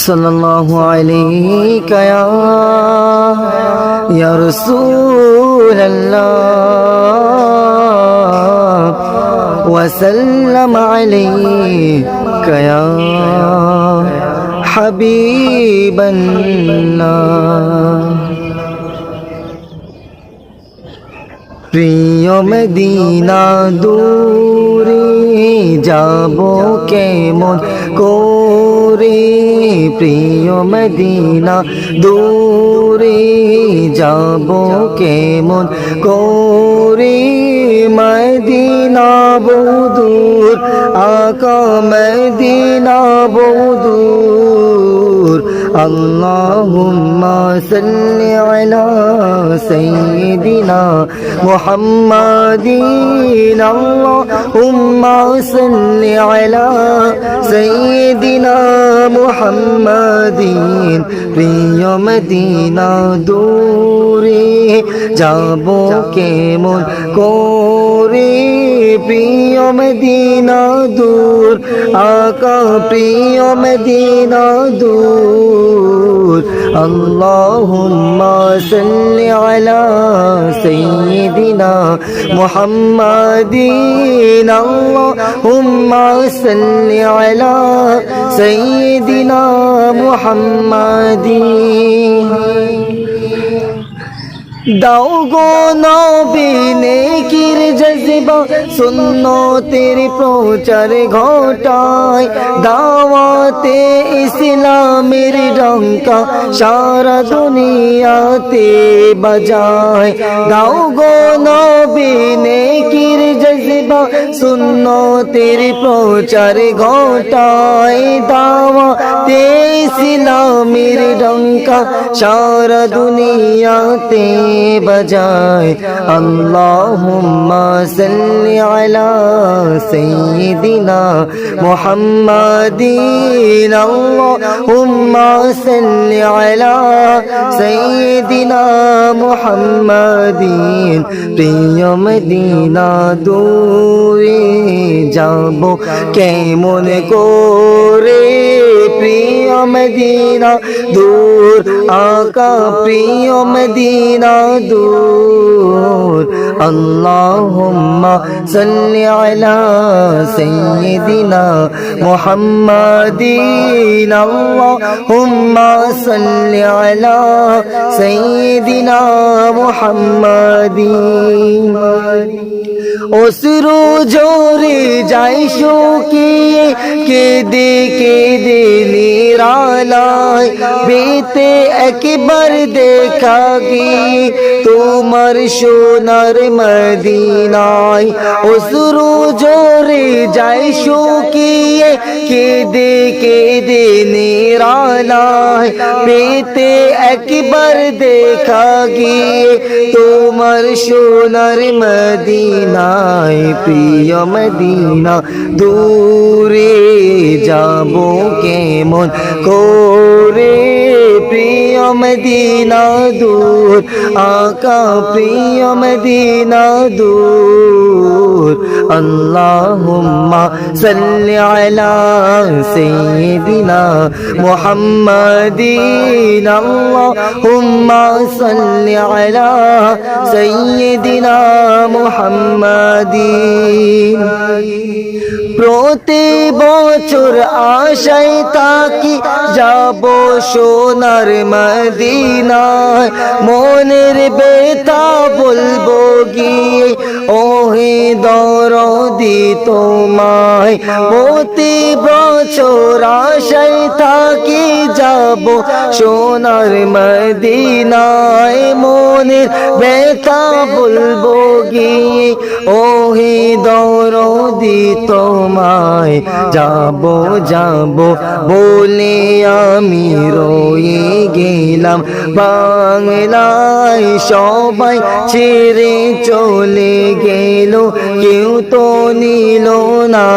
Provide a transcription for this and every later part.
सल्लल्लाहु अलैहि या रसूल अल्लाह वसल्लम अलैका या हबीब अल्लाह। প্রিয় মদিনা দূরে যাব কেমন করে, প্রিয় মদিনা দূরে যাব কেমন করে, মদিনা বহুদূর আকা মদিনা বহুদূর। আল্লাহুম্মা সাল্লি আলা সাইয়্যিদিনা মুহাম্মাদিন, আল্লাহুম্মা সাল্লি আলা সাইয়্যিদিনা মুহাম্মাদিন। প্রিয় মদিনা দূরে যাব কেমন করে, প্রিয় মদিনা দূর আকা প্রিয় মদিনা দূর। আল্লাহুম্মা সাল্লি আলা সাইয়্যিদিনা মুহাম্মাদিন, আল্লাহুম্মা সাল্লি আলা সাইয়্যিদিনা মুহাম্মাদিন। দাও গো নবী নেকির জজবা, সুন্নতের প্রচার ঘটায়, দাওয়াতে ইসলামের ডঙ্কা সারা দুনিয়াতে বাজায়। দাও গো নবী নেকির জজবা, সুন্নতের প্রচার ঘটায়, দাওয়াতে ইসলামের ডঙ্কা সারা দুনিয়াতে बजाए। अल्लाहुम्मा सल्ली अला सय्यिदिना मुहम्मदिन, अल्लाहुम्मा सल्ली अला सय्यिदिना मुहम्मदिन। प्रिय मदीना दूरे जाबो केमन करे, प्रिय मदीना दूर आका प्रिय मदीना दूर। अल्लाहुम्मा सल्ली अला सय्यिदिना मुहम्मदिन, अल्लाहुम्मा सल्ली अला सय्यिदिना मुहम्मदिन। অশ্রু ঝরে যায় শুকিয়ে, কেঁদে কেঁদে নিরালায়, বেতে একবার দেখা গিয়ে তোমার সোনার মদিনায়। অশ্রু ঝরে যায় শুকিয়ে, কেঁদে কেঁদে নিরালায়, বেতে একবার দেখা গিয়ে তোমার সোনার মদিনায়। প্রিয় মদিনা দূরে যাব কেমন করে, প্রিয় মদিনা দূর আকা প্রিয় মদিনা দূর। আল্লাহুম্মা সাল্লি আলা সাইয়্যিদিনা মুহাম্মাদিন, আল্লাহুম্মা সাল্লি আলা সাইয়্যিদিনা মুহাম্মাদিন। প্রতি বছর আশায় থাকি যাব সোনার মদিনায়, মনের ব্যথা বলবো গিয়ে ওহে দরদি তোমায়। প্রতি বছর আশায় থাকি যাব সোনার মদিনায়, মনের ব্যথা বলবো গিয়ে ওহে দরদি তোমায়। যাব যাব বলে আমি রয়ে গেলাম বাংলায়, সবাই ছেড়ে চলে গেল, কেউ তো নিল না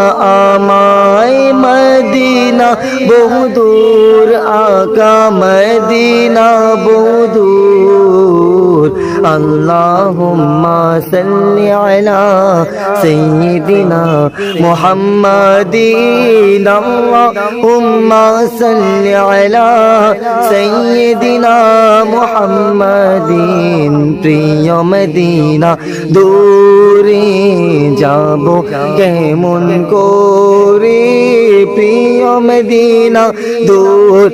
আমায়। মদিনা বহুদূর আকা মদিনা বহুদূর। আল্লাহুম্মা সাল্লি আলা সাইয়্যিদিনা মুহাম্মাদিন আল্লাহুম্মা সাল্লি আলা সাইয়্যিদিনা মুহাম্মাদিন প্রিয় মদিনা দূরে যাব কেমন করে প্রিয় মদিনা দূর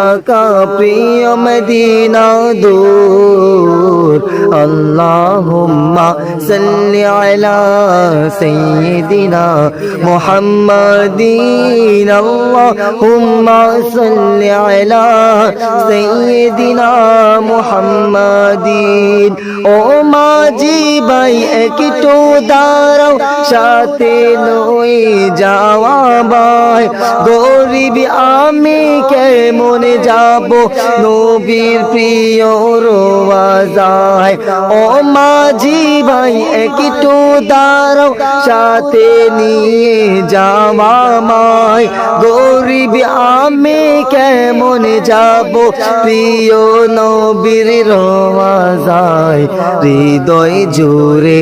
আকা প্রিয় মদিনা দূর আল্লাহুম্মা সাল্লি আলা সাইয়্যিদিনা মুহাম্মাদিন আল্লাহুম্মা সাল্লি আলা সাইয়্যিদিনা মুহাম্মাদিন ও মাঝি ভাই একটু দাঁড়াও সাথে লয়ে যাওয়া ভাই গরিব আমি কেমন যাব নবীর প্রিয় রওজায় ও মাঝি ভাই একটু দাঁড়াও সাথে নিয়ে যাওয়া মায় গরিব আমি কেমন যাব প্রিয় নবীর রওজায় হৃদয় জুড়ে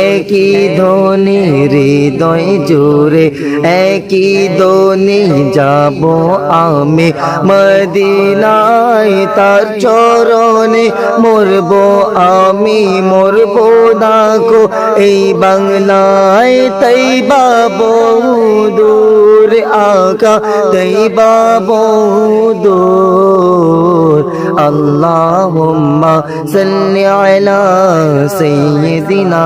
একই ধ্বনি হৃদয় জুড়ে একই ধ্বনি যাব আমি মদিনায় তার চরণে মরব আমি মরব না গো এই বাংলায় তৈবা বহুদূর আকা তৈবা বহুদূর আল্লাহুম্মা সাল্লি আলা সাইয়্যিদিনা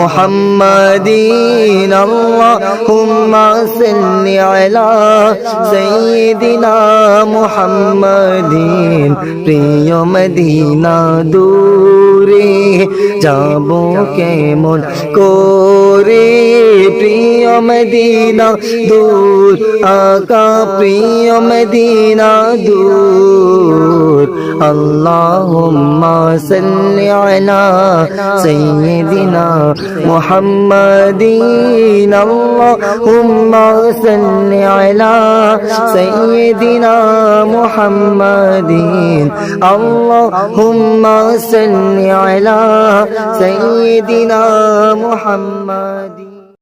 মুহাম্মাদিন আল্লাহুম্মা সাল্লি আলা সাইয়্যিদিনা মুহাম্মাদিন প্রিয় মদিনা দূরে যাব কেমন করে প্রিয় মদিনা দূর আকা প্রিয় মদিনা দূর আল্লাহুম্মা সাল্লি আলা সাইয়্যিদিনা মুহাম্মাদিন আল্লাহুম্মা সাল্লি আলা সাইয়্যিদিনা মুহাম্মাদিন আল্লাহুম্মা সাল্লি আলা সাইয়্যিদিনা মুহাম্মাদিন